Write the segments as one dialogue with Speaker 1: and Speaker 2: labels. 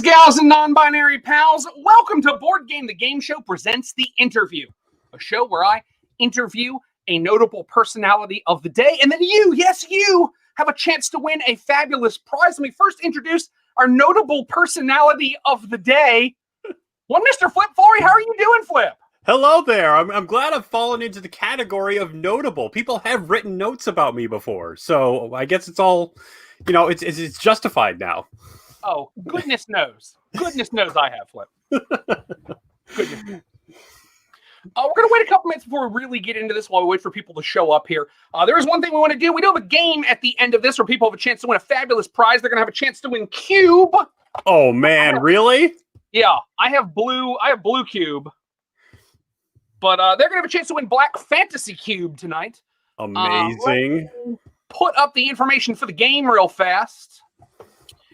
Speaker 1: Guys, gals, and non-binary pals, welcome to Board Game the Game Show presents The Interview, a show where I interview a notable personality of the day, and then you, yes, you, have a chance to win a fabulous prize. Let me first introduce our notable personality of the day, one Mr. Flip Florey. How are you doing, Flip?
Speaker 2: Hello there. I'm glad I've fallen into the category of notable. People have written notes about me before, so I guess it's all, it's justified now.
Speaker 1: Oh, goodness knows. Goodness knows I have, Flip. Goodness. We're going to wait a couple minutes before we really get into this while we wait for people to show up here. There is one thing we want to do. We do have a game at the end of this where people have a chance to win a fabulous prize. They're going to have a chance to win Cube.
Speaker 2: Oh, man, really?
Speaker 1: Yeah, I have blue Cube. But they're going to have a chance to win Black Fantasy Cube tonight.
Speaker 2: Amazing.
Speaker 1: Put up the information for the game real fast.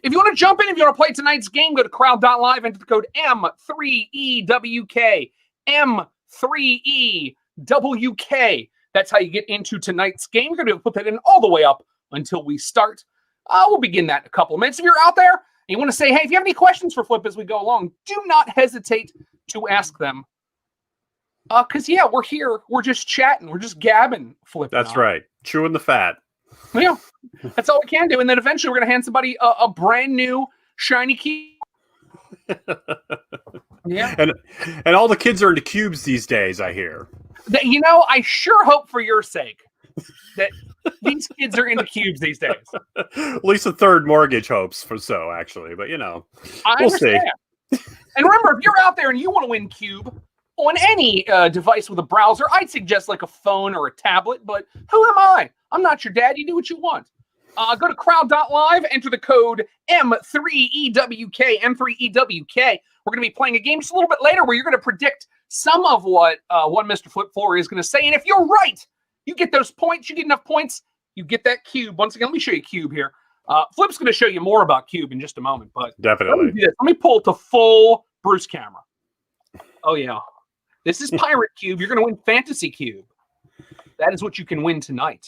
Speaker 1: If you want to jump in, if you want to play tonight's game, go to crowd.live, enter the code M3EWK. M3EWK. That's how you get into tonight's game. We're going to put that in all the way up until we start. We'll begin that in a couple of minutes. If you're out there and you want to say, hey, if you have any questions for Flip as we go along, do not hesitate to ask them. Because, yeah, we're here. We're just chatting. We're just gabbing, Flip.
Speaker 2: That's right. Chewing the fat.
Speaker 1: Yeah, that's all we can do. And then eventually we're going to hand somebody a brand new shiny cube. Yeah.
Speaker 2: And all the kids are into cubes these days, I hear.
Speaker 1: I sure hope for your sake that these kids are into cubes these days.
Speaker 2: At least the third mortgage hopes for so, actually. But,
Speaker 1: I
Speaker 2: we'll
Speaker 1: understand. See. And remember, if you're out there and you want to win Cube on any device with a browser, I'd suggest like a phone or a tablet, but who am I? I'm not your dad. You do what you want. Go to crowd.live, enter the code M3EWK, M3EWK. We're going to be playing a game just a little bit later where you're going to predict some of what one Mr. Flip Florey is going to say. And if you're right, you get those points. You get enough points, you get that cube. Once again, let me show you Cube here. Flip's going to show you more about Cube in just a moment. But
Speaker 2: definitely.
Speaker 1: Let me pull to full Bruce camera. Oh, yeah. This is Pirate Cube. You're going to win Fantasy Cube. That is what you can win tonight.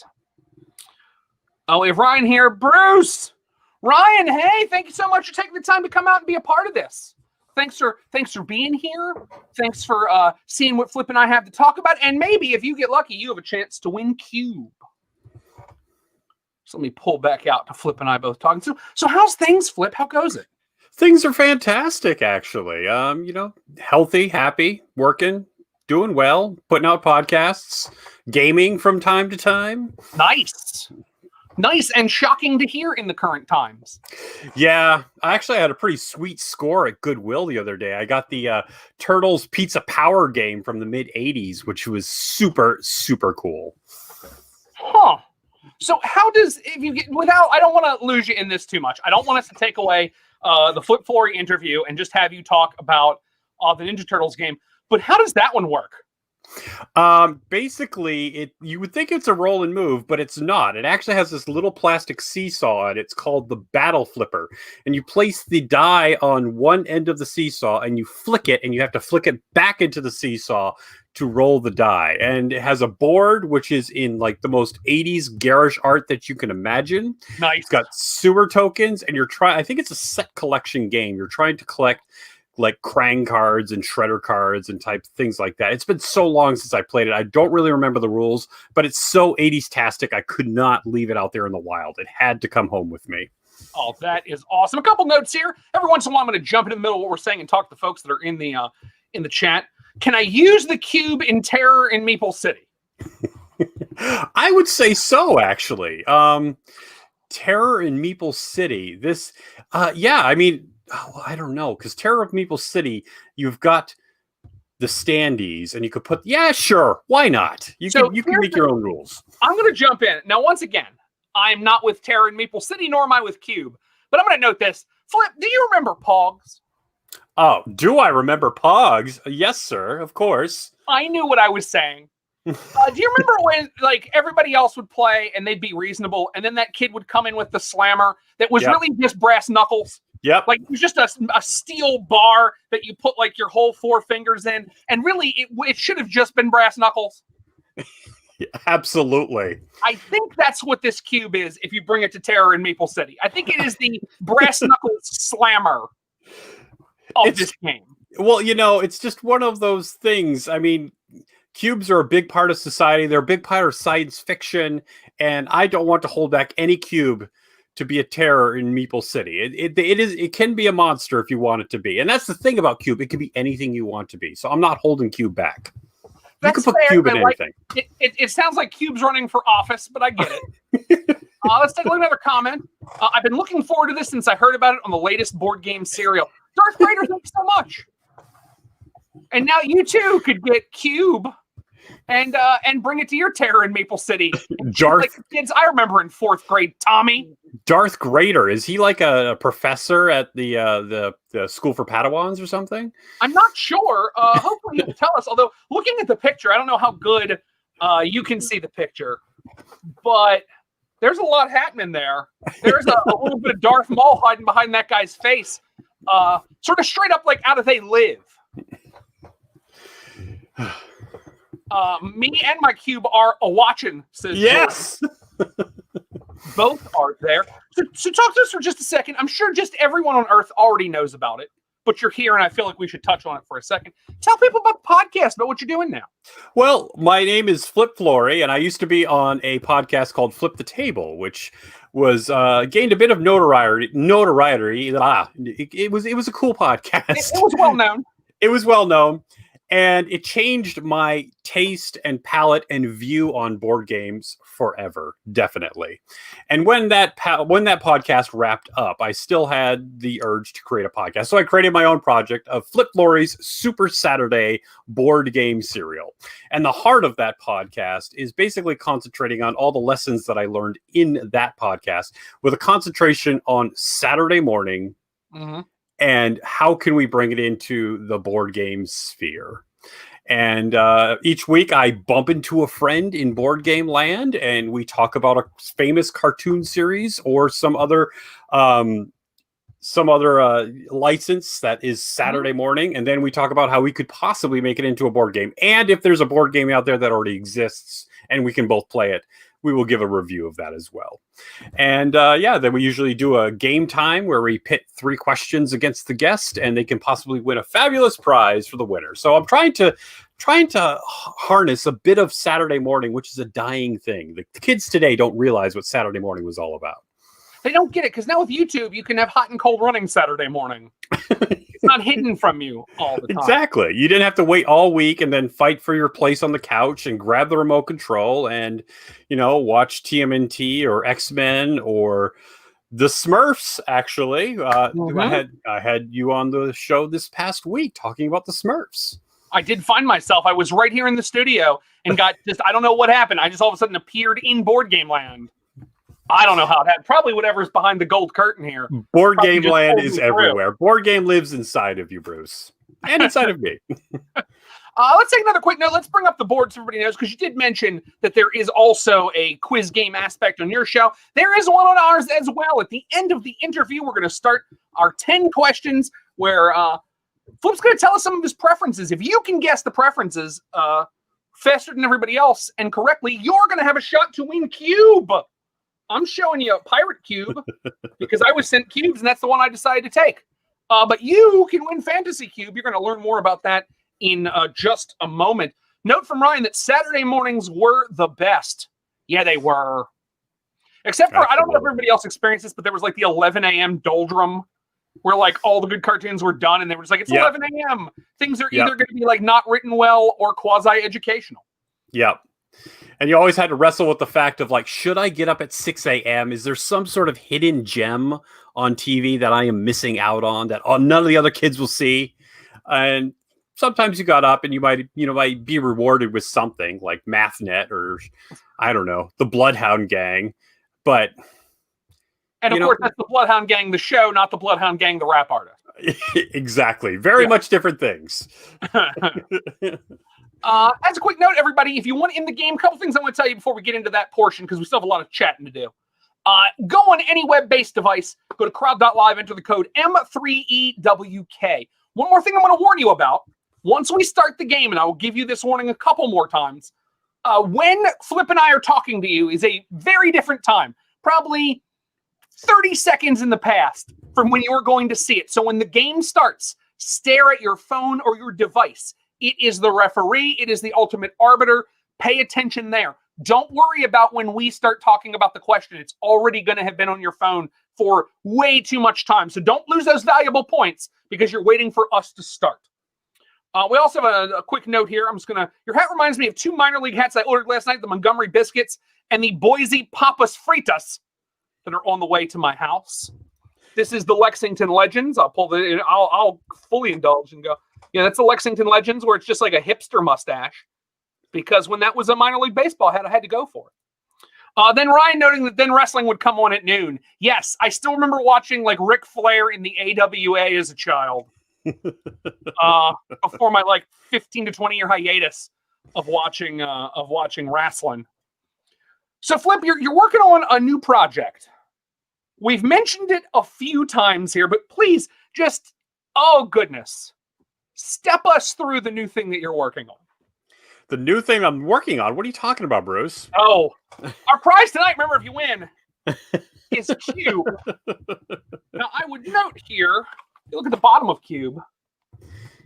Speaker 1: Oh, we have Ryan here. Bruce! Ryan, hey, thank you so much for taking the time to come out and be a part of this. Thanks for being here. Thanks for seeing what Flip and I have to talk about. And maybe, if you get lucky, you have a chance to win Cube. So let me pull back out to Flip and I both talking. So how's things, Flip? How goes it?
Speaker 2: Things are fantastic, actually. Healthy, happy, working, doing well, putting out podcasts, gaming from time to time.
Speaker 1: Nice, and shocking to hear in the current times.
Speaker 2: Yeah, I actually had a pretty sweet score at Goodwill the other day. I got the Turtles Pizza Power game from the mid-'80s, which was super, super cool.
Speaker 1: Huh. So how does, if you get, I don't want to lose you in this too much. I don't want us to take away the Flip Florey interview and just have you talk about the Ninja Turtles game. But how does that one work?
Speaker 2: Basically, you would think it's a roll and move, but it's not. It actually has this little plastic seesaw, and it's called the Battle Flipper. And you place the die on one end of the seesaw, and you flick it, and you have to flick it back into the seesaw to roll the die. And it has a board, which is in like the most 80s garish art that you can imagine.
Speaker 1: Nice.
Speaker 2: It's got sewer tokens, and I think it's a set collection game. You're trying to collect like Krang cards and Shredder cards and type things like that. It's been so long since I played it. I don't really remember the rules, but it's so 80s-tastic, I could not leave it out there in the wild. It had to come home with me.
Speaker 1: Oh, that is awesome. A couple notes here. Every once in a while, I'm going to jump into the middle of what we're saying and talk to folks that are in the chat. Can I use the cube in Terror in Maple City?
Speaker 2: I would say so, actually. Terror in Maple City. This, yeah, I mean, I don't know, because Terror of Maple City, you've got the standees, and you could put, yeah, sure, why not? You can make your own rules. I'm
Speaker 1: going to jump in. Now, once again, I'm not with Terror in Maple City, nor am I with Cube. But I'm going to note this. Flip, do you remember Pogs?
Speaker 2: Oh, do I remember Pogs? Yes, sir, of course.
Speaker 1: I knew what I was saying. Do you remember when like everybody else would play and they'd be reasonable, and then that kid would come in with the slammer that was really just brass knuckles?
Speaker 2: Yep.
Speaker 1: Like it was just a steel bar that you put like your whole four fingers in, and really it should have just been brass knuckles.
Speaker 2: Absolutely.
Speaker 1: I think that's what this cube is if you bring it to Terror in Maple City. I think it is the brass knuckles slammer. of this game.
Speaker 2: Well, it's just one of those things. I mean, cubes are a big part of society. They're a big part of science fiction, and I don't want to hold back any cube to be a terror in Meeple City. It can be a monster if you want it to be, and that's the thing about cube. It can be anything you want to be. So I'm not holding cube back. You can put cube in anything.
Speaker 1: It sounds like cube's running for office, but I get it. Let's take a look at another comment. I've been looking forward to this since I heard about it on the latest board game serial. Darth Vader, thank you so much. And now you too could get cube and bring it to your terror in Maple City. Like kids I remember in 4th grade, Tommy.
Speaker 2: Darth Grader, is he like a professor at the school for Padawans or something?
Speaker 1: I'm not sure. Hopefully he'll tell us. Although looking at the picture, I don't know how good you can see the picture, but there's a lot happening there. There's a little bit of Darth Maul hiding behind that guy's face, sort of straight up like out of They Live. Me and my cube are a-watching, says
Speaker 2: yes.
Speaker 1: Both are there. So talk to us for just a second. I'm sure just everyone on Earth already knows about it, but you're here and I feel like we should touch on it for a second. Tell people about the podcast, about what you're doing now. Well,
Speaker 2: my name is Flip Florey, and I used to be on a podcast called Flip the Table, which was gained a bit of notoriety. It was a cool podcast.
Speaker 1: It was well known.
Speaker 2: It was well known. And it changed my taste and palette and view on board games forever, definitely. And when that podcast wrapped up, I still had the urge to create a podcast. So I created my own project of Flip Florey's Super Saturday board game serial. And the heart of that podcast is basically concentrating on all the lessons that I learned in that podcast, with a concentration on Saturday morning. Mm-hmm. And how can we bring it into the board game sphere? And each week I bump into a friend in board game land, and we talk about a famous cartoon series or some other license that is Saturday morning. And then we talk about how we could possibly make it into a board game. And if there's a board game out there that already exists and we can both play it, we will give a review of that as well. And then we usually do a game time where we pit 3 questions against the guest, and they can possibly win a fabulous prize for the winner. So I'm trying to harness a bit of Saturday morning, which is a dying thing. The kids today don't realize what Saturday morning was all about.
Speaker 1: They don't get it, because now with YouTube, you can have hot and cold running Saturday morning. It's not hidden from you all the time.
Speaker 2: Exactly. You didn't have to wait all week and then fight for your place on the couch and grab the remote control and, watch TMNT or X-Men or the Smurfs, actually. Mm-hmm. I had you on the show this past week talking about the Smurfs.
Speaker 1: I did find myself. I was right here in the studio and got I don't know what happened. I just all of a sudden appeared in board game land. I don't know how it happened. Probably whatever's behind the gold curtain here.
Speaker 2: Board game land is everywhere. Board game lives inside of you, Bruce. And inside of me.
Speaker 1: Let's take another quick note. Let's bring up the board so everybody knows, because you did mention that there is also a quiz game aspect on your show. There is one on ours as well. At the end of the interview, we're going to start our 10 questions where Flip's going to tell us some of his preferences. If you can guess the preferences faster than everybody else and correctly, you're going to have a shot to win Cube. I'm showing you a pirate cube because I was sent cubes, and that's the one I decided to take. But you can win Fantasy Cube. You're going to learn more about that in just a moment. Note from Ryan that Saturday mornings were the best. Yeah, they were. Except for, I don't know if everybody else experienced this, but there was like the 11 a.m. doldrum where like all the good cartoons were done, and they were just like, it's 11 a.m. Things are either going to be like not written well or quasi-educational.
Speaker 2: Yep. And you always had to wrestle with the fact of like, should I get up at 6 a.m.? Is there some sort of hidden gem on TV that I am missing out on that none of the other kids will see? And sometimes you got up and you might be rewarded with something like MathNet or I don't know, the Bloodhound Gang. But
Speaker 1: of course, that's the Bloodhound Gang, the show, not the Bloodhound Gang, the rap artist.
Speaker 2: Exactly. Very much different things.
Speaker 1: As a quick note, everybody, if you want in the game, a couple things I want to tell you before we get into that portion, because we still have a lot of chatting to do. Go on any web-based device, go to crowd.live, enter the code M3EWK. One more thing I'm going to warn you about. Once we start the game, and I will give you this warning a couple more times, when Flip and I are talking to you is a very different time. Probably 30 seconds in the past from when you're going to see it. So when the game starts, stare at your phone or your device. It is the referee. It is the ultimate arbiter. Pay attention there. Don't worry about when we start talking about the question. It's already going to have been on your phone for way too much time. So don't lose those valuable points because you're waiting for us to start. We also have a quick note here. Your hat reminds me of 2 minor league hats I ordered last night, the Montgomery Biscuits and the Boise Papas Fritas that are on the way to my house. This is the Lexington Legends. I'll fully indulge and go, yeah, that's the Lexington Legends where it's just like a hipster mustache. Because when that was a minor league baseball hat, I had to go for it. Then Ryan noting that then wrestling would come on at noon. Yes, I still remember watching like Ric Flair in the AWA as a child. Before my like 15 to 20 year hiatus of watching wrestling. So Flip, you're working on a new project. We've mentioned it a few times here, but please just, oh goodness, step us through the new thing that you're working on.
Speaker 2: The new thing I'm working on? What are you talking about, Bruce?
Speaker 1: Oh, our prize tonight, remember, if you win, is Cube. Now, I would note here, you look at the bottom of Cube,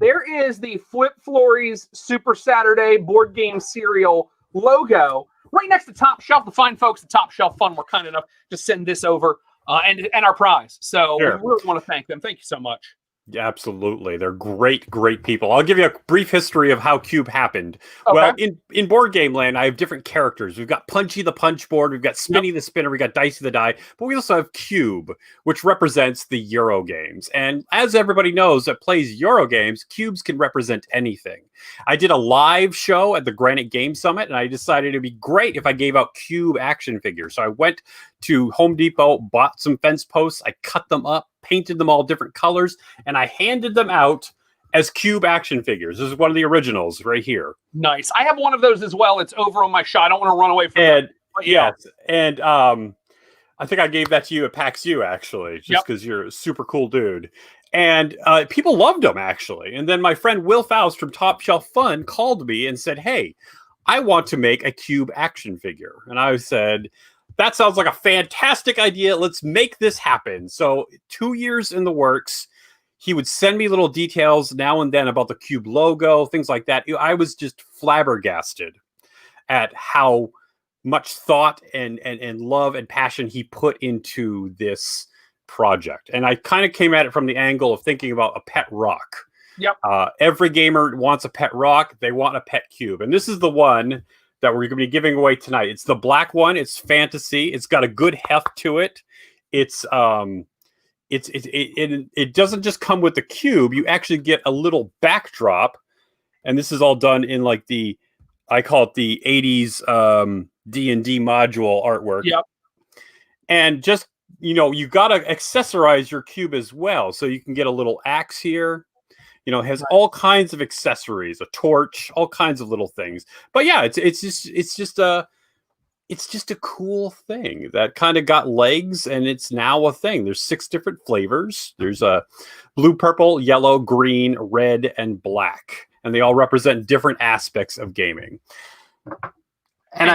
Speaker 1: there is the Flip Florey's Super Saturday board game cereal logo right next to Top Shelf. The fine folks at Top Shelf Fun were kind enough to send this over and our prize. So
Speaker 2: sure.
Speaker 1: We really want to thank them. Thank you so much.
Speaker 2: Yeah, absolutely. They're great people. I'll give you a brief history of how Cube happened.
Speaker 1: Okay.
Speaker 2: Well, in board game land, I have different characters. We've got Punchy the Punch Board, we've got Spinny the Spinner, we got Dicey the Die, but we also have Cube, which represents the Euro games. And as everybody knows that plays Euro games, cubes can represent anything. I did a live show at the Granite Game Summit, and I decided it'd be great if I gave out Cube action figures. So I went to Home Depot, bought some fence posts, I cut them up, painted them all different colors, and I handed them out as Cube action figures. This is one of the originals right here.
Speaker 1: Nice. I have one of those as well. It's over on my shot. I don't want to run away from it.
Speaker 2: Yes. And I think I gave that to you at PAX U, actually, just because you're a super cool dude. And people loved them, actually. And then my friend Will Faust from Top Shelf Fun called me and said, hey, I want to make a Cube action figure. And I said, that sounds like a fantastic idea. Let's make this happen. So 2 years in the works. He would send me little details now and then about the Cube logo, things like that. I was just flabbergasted at how much thought and love and passion he put into this project. And I kind of came at it from the angle of thinking about a pet rock.
Speaker 1: Yep.
Speaker 2: Every gamer wants a pet rock. They want a pet cube. And this is the one that we're going to be giving away tonight. It's the black one. It's fantasy. It's got a good heft to it. It doesn't just come with the cube. You actually get a little backdrop. And this is all done in like I call it the 80s D&D module artwork.
Speaker 1: Yep.
Speaker 2: And just, you got to accessorize your cube as well. So you can get a little axe here. It has all kinds of accessories, a torch, all kinds of little things. But yeah, it's just a cool thing that kind of got legs, and it's now a thing. There's 6 different flavors. There's a blue, purple, yellow, green, red, and black, and they all represent different aspects of gaming. And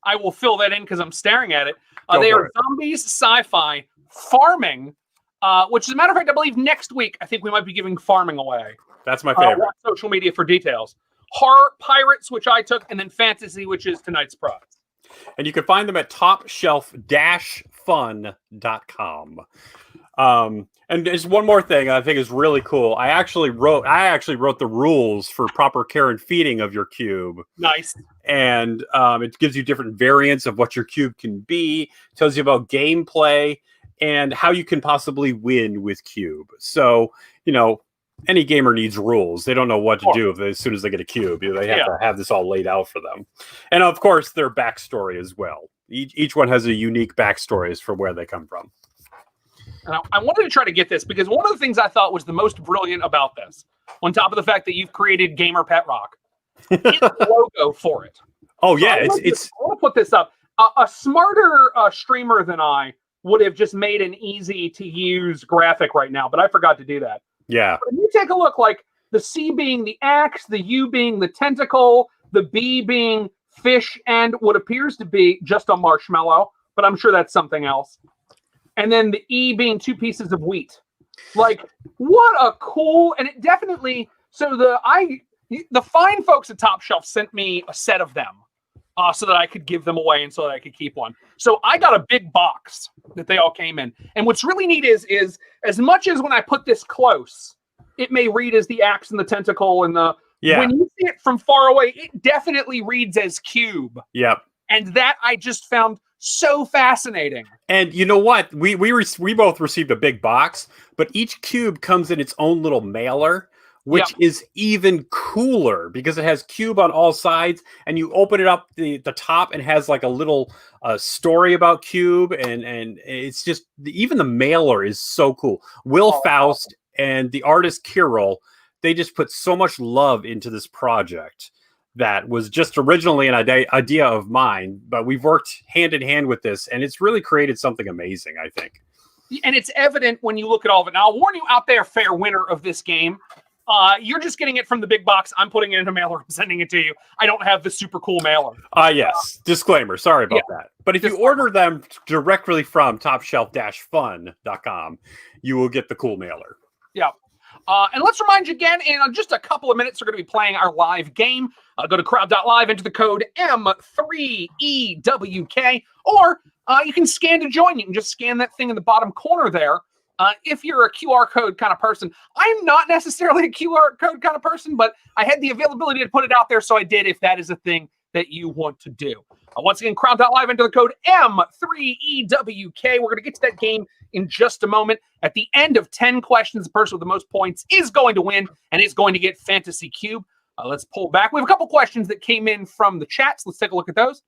Speaker 1: I will fill that in because I'm staring at it. They are zombies, sci-fi, farming. Which, as a matter of fact, I believe next week, I think we might be giving farming away.
Speaker 2: That's my favorite.
Speaker 1: Social media for details. Horror, pirates, which I took, and then fantasy, which is tonight's prize.
Speaker 2: And you can find them at topshelf-fun.com. And there's one more thing I think is really cool. I actually wrote the rules for proper care and feeding of your cube.
Speaker 1: Nice.
Speaker 2: And it gives you different variants of what your cube can be. Tells you about gameplay and how you can possibly win with cube. So, any gamer needs rules. They don't know what to do as soon as they get a cube. They have to have this all laid out for them. And of course, their backstory as well. Each one has a unique backstory as for where they come from.
Speaker 1: And I wanted to try to get this because one of the things I thought was the most brilliant about this, on top of the fact that you've created Gamer Pet Rock, is the logo for it.
Speaker 2: Oh, yeah.
Speaker 1: I want to put this up. A smarter streamer than I would have just made an easy to use graphic right now, but I forgot to do that.
Speaker 2: Yeah.
Speaker 1: But if you take a look, like the C being the axe, the U being the tentacle, the B being fish and what appears to be just a marshmallow, but I'm sure that's something else. And then the E being 2 pieces of wheat. Like, what a cool, and it definitely, so the fine folks at Top Shelf sent me a set of them so that I could give them away and so that I could keep one. So I got a big box that they all came in. And what's really neat is as much as when I put this close, it may read as the axe and the tentacle and the, when you see it from far away, it definitely reads as cube.
Speaker 2: Yep.
Speaker 1: And that I just found so fascinating.
Speaker 2: And you know what? We both received a big box, but each cube comes in its own little mailer, which is even cooler because it has cube on all sides, and you open it up the top and has like a little story about cube, and it's just even the mailer is so cool. Will Faust and the artist Kirill, they just put so much love into this project that was just originally an idea of mine, but we've worked hand in hand with this, and it's really created something amazing, I think.
Speaker 1: And it's evident when you look at all of it. Now, I'll warn you out there, fair winner of this game, you're just getting it from the big box. I'm putting it in a mailer and sending it to you. I don't have the super cool mailer.
Speaker 2: Yes. Disclaimer. Sorry about that. But if you order them directly from topshelf-fun.com, you will get the cool mailer.
Speaker 1: Yeah. And let's remind you again, in just a couple of minutes, we're going to be playing our live game. Go to crowd.live, enter the code M3EWK, or you can scan to join. You can just scan that thing in the bottom corner there. If you're a QR code kind of person, I'm not necessarily a QR code kind of person, but I had the availability to put it out there, so I did if that is a thing that you want to do. Once again, crowd.live, enter the code M3EWK. We're going to get to that game in just a moment. At the end of 10 questions, the person with the most points is going to win and is going to get Fantasy Cube. Let's pull back. We have a couple questions that came in from the chats. Let's take a look at those.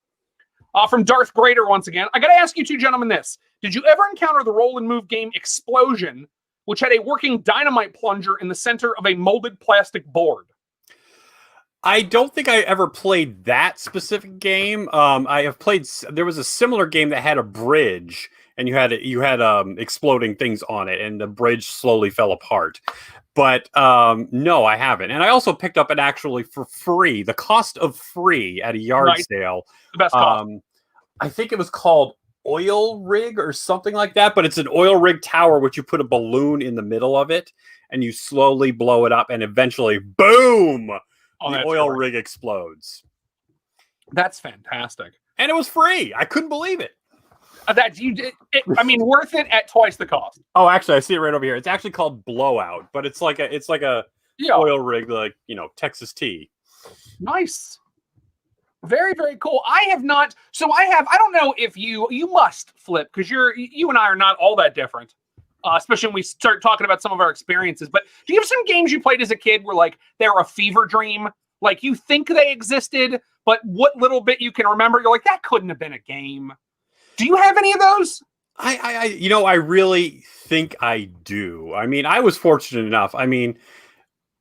Speaker 1: From Darth Grader once again. I got to ask you two gentlemen this. Did you ever encounter the roll and move game Explosion, which had a working dynamite plunger in the center of a molded plastic board?
Speaker 2: I don't think I ever played that specific game. I have played. There was a similar game that had a bridge, and you had exploding things on it, and the bridge slowly fell apart. But no, I haven't. And I also picked up it actually for free, the cost of free at a yard sale.
Speaker 1: The best cost.
Speaker 2: I think it was called Oil Rig or something like that. But it's an oil rig tower, which you put a balloon in the middle of it, and you slowly blow it up, and eventually, boom! The oil rig explodes.
Speaker 1: That's fantastic.
Speaker 2: And it was free. I couldn't believe it.
Speaker 1: That you did. I mean, worth it at twice the cost.
Speaker 2: Oh, actually, I see it right over here. It's actually called Blowout, but it's like a oil rig, like Texas tea. Nice.
Speaker 1: Very, very cool. I have not. So I don't know if you must Flip, because you and I are not all that different. Especially when we start talking about some of our experiences. But do you have some games you played as a kid where like they're a fever dream? Like you think they existed, but what little bit you can remember, you're like, that couldn't have been a game. Do you have any of those?
Speaker 2: I really think I do. I mean, I was fortunate enough. I mean,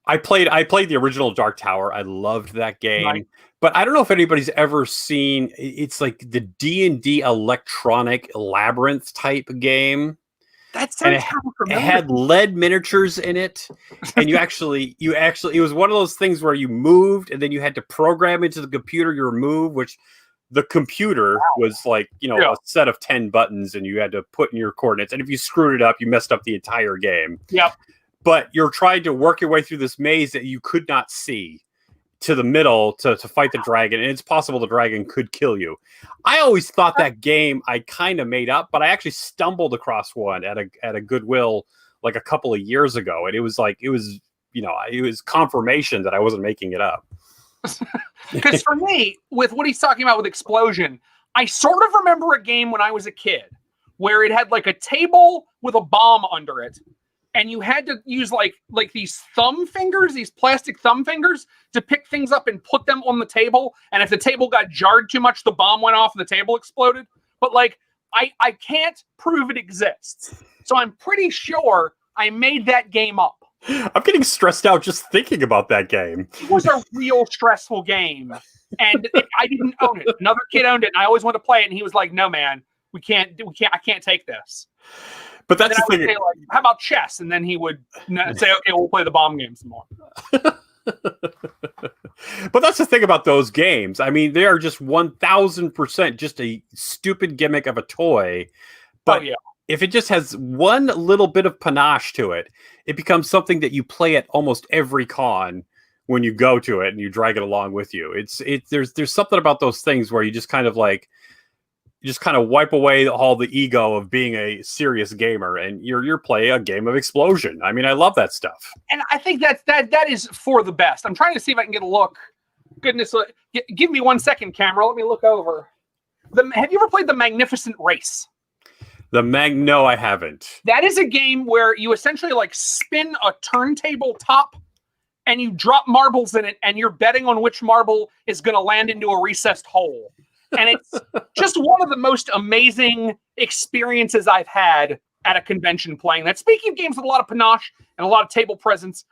Speaker 2: I played the original Dark Tower. I loved that game. Right. But I don't know if anybody's ever seen, it's like the D&D electronic labyrinth type game.
Speaker 1: That sounds
Speaker 2: it had lead miniatures in it, and you actually it was one of those things where you moved and then you had to program into the computer your move, which the computer was like a set of 10 buttons, and you had to put in your coordinates, and if you screwed it up, you messed up the entire game. But you're trying to work your way through this maze that you could not see to the middle to fight the dragon, and it's possible the dragon could kill you. I always thought that game I kind of made up, but I actually stumbled across one at a Goodwill like a couple of years ago, and it was confirmation that I wasn't making it up.
Speaker 1: Because for me, with what he's talking about with Explosion, I sort of remember a game when I was a kid where it had like a table with a bomb under it. And you had to use like these thumb fingers, these plastic thumb fingers, to pick things up and put them on the table. And if the table got jarred too much, the bomb went off and the table exploded. But like, I can't prove it exists. So I'm pretty sure I made that game up.
Speaker 2: I'm getting stressed out just thinking about that game.
Speaker 1: It was a real stressful game. And I didn't own it. Another kid owned it, and I always wanted to play it. And he was like, no, man, I can't take this.
Speaker 2: But that's the thing.
Speaker 1: Say, like, how about chess? And then he would say, okay, we'll play the bomb game some more.
Speaker 2: But that's the thing about those games. I mean, they are just 1,000% just a stupid gimmick of a toy. But if it just has one little bit of panache to it, it becomes something that you play at almost every con when you go to it and you drag it along with you. There's something about those things where you just kind of wipe away all the ego of being a serious gamer, and you're playing a game of explosion. I mean, I love that stuff.
Speaker 1: And I think that is for the best. I'm trying to see if I can get a look. Goodness, give me 1 second, camera. Let me look over. Have you ever played The Magnificent Race?
Speaker 2: No, I haven't.
Speaker 1: That is a game where you essentially like spin a turntable top and you drop marbles in it, and you're betting on which marble is going to land into a recessed hole. And it's just one of the most amazing experiences I've had at a convention playing that. Speaking of games with a lot of panache and a lot of table presence,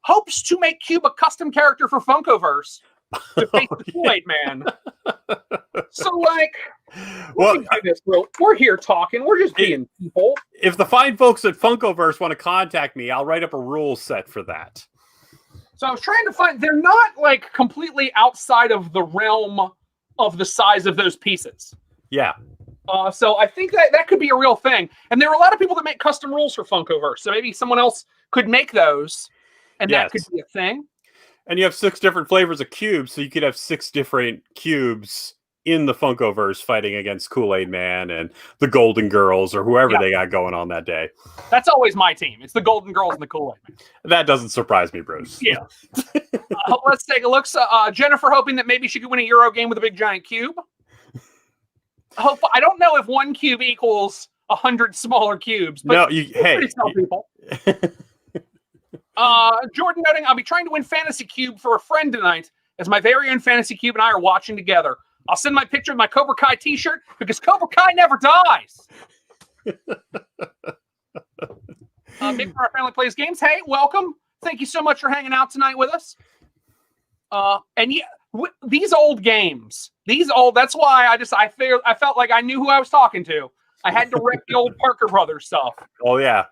Speaker 1: hopes to make Cube a custom character for Funkoverse to face the Kool-Aid Man. So, like, we're here talking. We're just being people.
Speaker 2: If the fine folks at Funkoverse want to contact me, I'll write up a rule set for that.
Speaker 1: So I was trying to find, they're not like completely outside of the realm of the size of those pieces.
Speaker 2: Yeah.
Speaker 1: So I think that could be a real thing. And there are a lot of people that make custom rules for Funkoverse. So maybe someone else could make those, and that could be a thing.
Speaker 2: And you have 6 different flavors of cubes, so you could have 6 different cubes in the Funkoverse fighting against Kool-Aid Man and the Golden Girls or whoever they got going on that day.
Speaker 1: That's always my team. It's the Golden Girls and the Kool-Aid Man.
Speaker 2: That doesn't surprise me, Bruce.
Speaker 1: Yeah. Let's take a look. Jennifer hoping that maybe she could win a Euro game with a big giant cube. I don't know if 1 cube equals 100 smaller cubes, but tell people. Jordan noting, I'll be trying to win Fantasy Cube for a friend tonight, as my very own Fantasy Cube and I are watching together. I'll send my picture of my Cobra Kai t-shirt because Cobra Kai never dies. Big for our family plays games. Hey, welcome. Thank you so much for hanging out tonight with us. These old games, that's why I felt like I knew who I was talking to. I had to rip the old Parker Brothers stuff.
Speaker 2: Oh, yeah.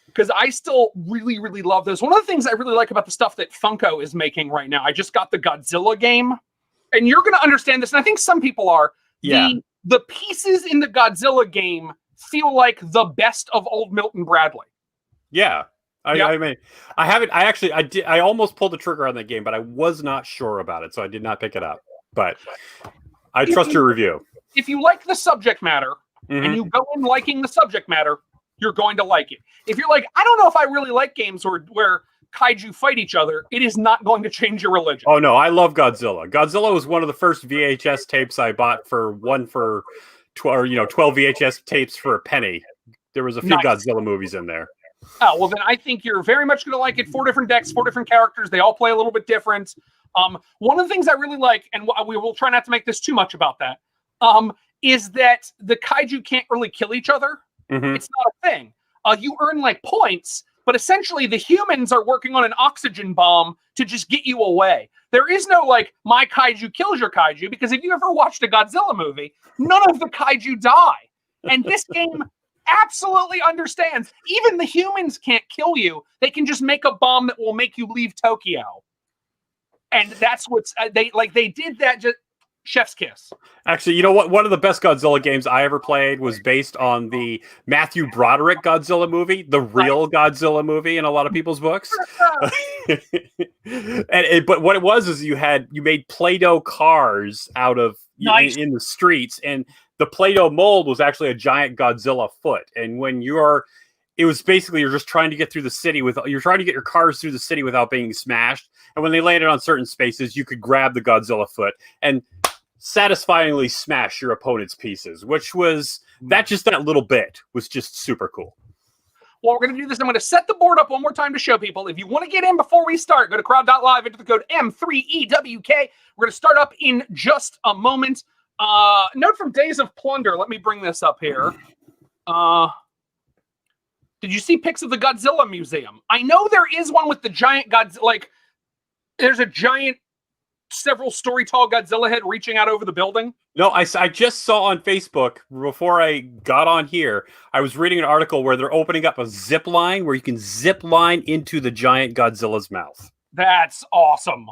Speaker 1: Because I still really, really love those. One of the things I really like about the stuff that Funko is making right now, I just got the Godzilla game. And you're going to understand this, and I think some people are.
Speaker 2: Yeah.
Speaker 1: The pieces in the Godzilla game feel like the best of old Milton Bradley.
Speaker 2: Yeah. I mean, I almost pulled the trigger on that game, but I was not sure about it, so I did not pick it up. But I trust your review.
Speaker 1: If you like the subject matter, and you go in liking the subject matter, you're going to like it. If you're like, I don't know if I really like games where kaiju fight each other, it is not going to change your religion.
Speaker 2: Oh, no, I love Godzilla. Godzilla was one of the first VHS tapes I bought for 12 VHS tapes for a penny. There was a few Godzilla movies in there.
Speaker 1: Oh, well, then I think you're very much going to like it. 4 different decks, 4 different characters. They all play a little bit different. One of the things I really like, and we will try not to make this too much about that, is that the kaiju can't really kill each other. It's not a thing. You earn like points, but essentially the humans are working on an oxygen bomb to just get you away. There is no like, my kaiju kills your kaiju, because if you ever watched a Godzilla movie, none of the kaiju die. And this game absolutely understands. Even the humans can't kill you. They can just make a bomb that will make you leave Tokyo. And that's what's they did that just chef's kiss.
Speaker 2: Actually, you know what? One of the best Godzilla games I ever played was based on the Matthew Broderick Godzilla movie, the real Godzilla movie in a lot of people's books. But what it was is you made Play-Doh cars out of in the streets, and the Play-Doh mold was actually a giant Godzilla foot. And it was basically you're just trying to get through the city you're trying to get your cars through the city without being smashed. And when they landed on certain spaces, you could grab the Godzilla foot and satisfyingly smash your opponent's pieces, which was that little bit was just super cool.
Speaker 1: Well, we're going to do this. I'm going to set the board up one more time to show people. If you want to get in before we start, go to crowd.live, enter the code M3EWK. We're going to start up in just a moment. Note from Days of Plunder. Let me bring this up here. Did you see pics of the Godzilla Museum? I know there is one with the giant Godzilla. Like, there's a giant, several story tall Godzilla head reaching out over the building.
Speaker 2: No, I just saw on Facebook before I got on here. I was reading an article where they're opening up a zip line where you can zip line into the giant Godzilla's mouth.
Speaker 1: That's awesome.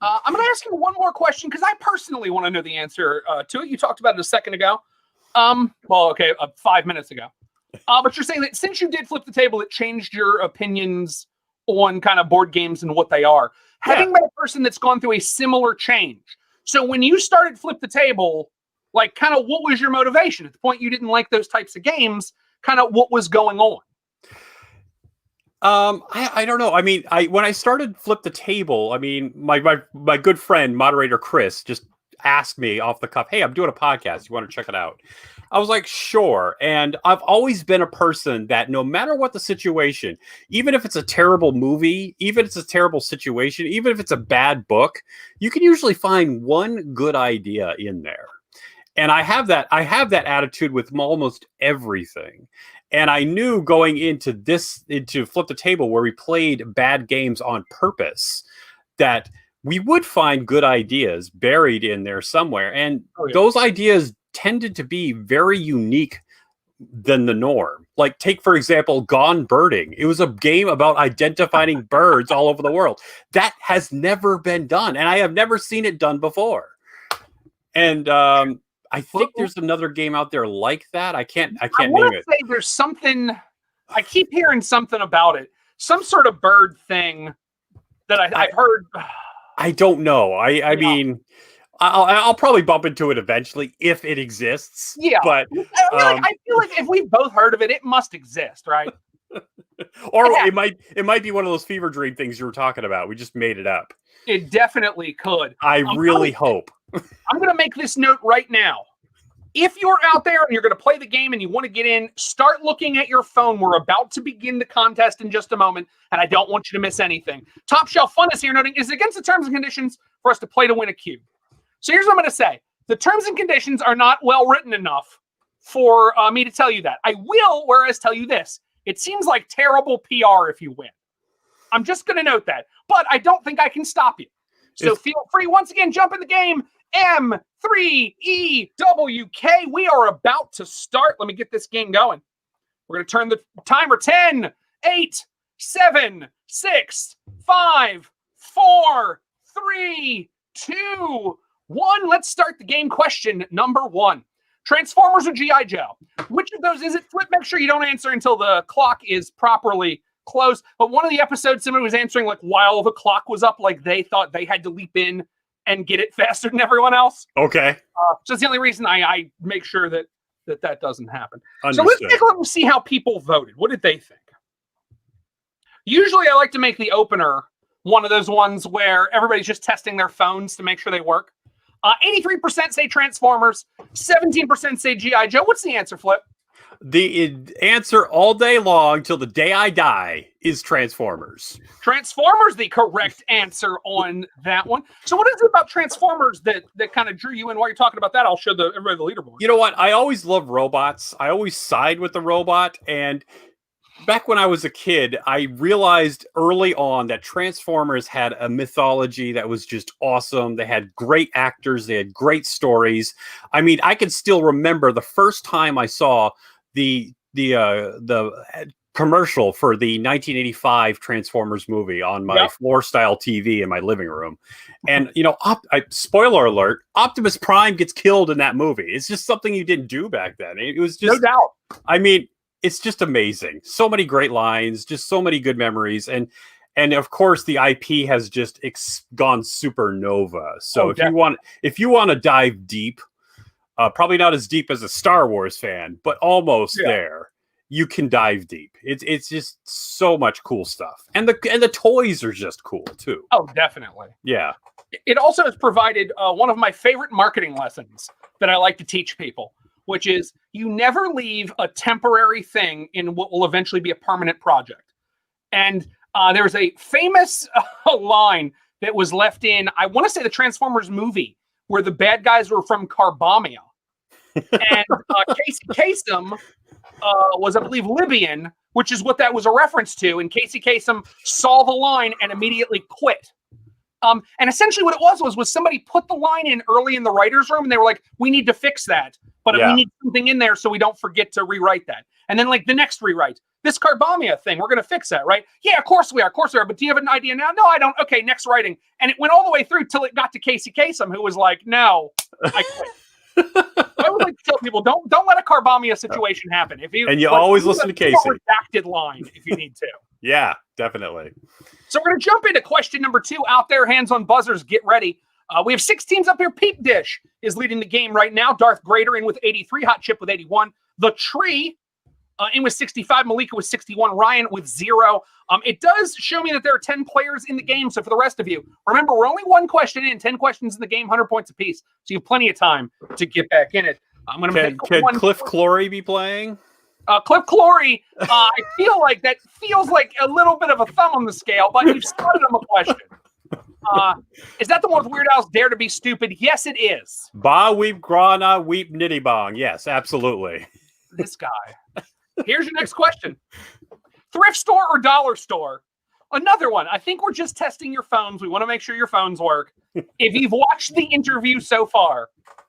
Speaker 1: I'm going to ask you one more question because I personally want to know the answer to it. You talked about it a second ago. Well, okay, 5 minutes ago. But you're saying that since you did flip the table, it changed your opinions on kind of board games and what they are. Having been a person that's gone through a similar change. So when you started Flip the Table, like kind of what was your motivation? At the point you didn't like those types of games, kind of what was going on?
Speaker 2: I don't know. I mean, when I started Flip the Table, I mean, my good friend, moderator Chris, just asked me off the cuff, "Hey, I'm doing a podcast. You want to check it out?" I was like, "Sure." And I've always been a person that no matter what the situation, even if it's a terrible movie, even if it's a terrible situation, even if it's a bad book, you can usually find one good idea in there. And I have that attitude with almost everything. And I knew going into Flip the Table, where we played bad games on purpose, that we would find good ideas buried in there somewhere. And those ideas tended to be very unique than the norm. Like, take, for example, Gone Birding. It was a game about identifying birds all over the world. That has never been done. And I have never seen it done before. And I think there's another game out there like that. I can't name it.
Speaker 1: Say there's something, I keep hearing something about it. Some sort of bird thing that I've heard.
Speaker 2: I don't know. I mean, I'll probably bump into it eventually if it exists.
Speaker 1: Yeah,
Speaker 2: but
Speaker 1: I feel like if we've both heard of it, it must exist, right?
Speaker 2: Or it might be one of those fever dream things you were talking about. We just made it up.
Speaker 1: It definitely could.
Speaker 2: I really hope.
Speaker 1: I'm going to make this note right now. If you're out there and you're going to play the game and you want to get in, start looking at your phone. We're about to begin the contest in just a moment, and I don't want you to miss anything. Top Shelf Fun is here noting, is it against the terms and conditions for us to play to win a cube? So here's what I'm going to say. The terms and conditions are not well written enough for me to tell you that. I will, whereas tell you this. It seems like terrible PR if you win. I'm just going to note that. But I don't think I can stop you. So feel free, once again, jump in the game. M3EWK. We are about to start. Let me get this game going. We're going to turn the timer. 10, 8, 7, 6, 5, 4, 3, 2, 1. Let's start the game. Question number 1. Transformers or G.I. Joe? Which of those is it? Flip, make sure you don't answer until the clock is properly closed. But one of the episodes, somebody was answering like while the clock was up, like they thought they had to leap in and get it faster than everyone else.
Speaker 2: Okay.
Speaker 1: So that's the only reason I make sure that doesn't happen.
Speaker 2: Understood.
Speaker 1: So let's take a look and see how people voted. What did they think? Usually I like to make the opener one of those ones where everybody's just testing their phones to make sure they work. 83% say Transformers, 17% say G.I. Joe. What's the answer, Flip?
Speaker 2: The answer all day long till the day I die is Transformers.
Speaker 1: Transformers, the correct answer on that one. So what is it about Transformers that kind of drew you in? While you're talking about that, I'll show everybody the leaderboard.
Speaker 2: You know what? I always love robots. I always side with the robot. And back when I was a kid, I realized early on that Transformers had a mythology that was just awesome. They had great actors. They had great stories. I mean, I can still remember the first time I saw the commercial for the 1985 Transformers movie on my floor-style TV in my living room. And, you know, spoiler alert, Optimus Prime gets killed in that movie. It's just something you didn't do back then. It was just...
Speaker 1: No doubt.
Speaker 2: I mean, it's just amazing. So many great lines, just so many good memories. And of course, the IP has just gone supernova. So if you want to dive deep, probably not as deep as a Star Wars fan, but almost there. You can dive deep. It's just so much cool stuff, and the toys are just cool too.
Speaker 1: Oh, definitely.
Speaker 2: Yeah.
Speaker 1: It also has provided one of my favorite marketing lessons that I like to teach people, which is you never leave a temporary thing in what will eventually be a permanent project. And there's a famous line that was left in, I want to say, the Transformers movie, where the bad guys were from Carbamia. And Casey Kasem was, I believe, Libyan, which is what that was a reference to. And Casey Kasem saw the line and immediately quit. And essentially what it was somebody put the line in early in the writer's room, and they were like, we need to fix that. But we need something in there so we don't forget to rewrite that. And then, like, the next rewrite, this Carbamia thing, we're going to fix that, right? Yeah, of course we are. But do you have an idea now? No, I don't. Okay, next writing. And it went all the way through till it got to Casey Kasem, who was like, no, I quit. I would like to tell people, don't let a Carbamia situation happen. If you
Speaker 2: and you always listen to Casey.
Speaker 1: Redacted line if you need to.
Speaker 2: Yeah, definitely.
Speaker 1: So we're going to jump into question number 2. Out there, hands on buzzers, get ready. We have 6 teams up here. Peep Dish is leading the game right now. Darth Grader in with 83. Hot Chip with 81. The Tree in with 65. Malika with 61. Ryan with 0. It does show me that there are 10 players in the game. So for the rest of you, remember, we're only 1 question in. 10 questions in the game, 100 points apiece. So you have plenty of time to get back in it. I'm going to
Speaker 2: Can Cliff Florey be playing?
Speaker 1: Cliff Florey, I feel like that feels like a little bit of a thumb on the scale, but you've started him a question. Is that the one with Weird Al's Dare to Be Stupid? Yes, it is.
Speaker 2: Ba weep grana weep nitty bong. Yes, absolutely.
Speaker 1: This guy. Here's your next question. Thrift store or dollar store? Another one. I think we're just testing your phones. We want to make sure your phones work. If you've watched the interview so far,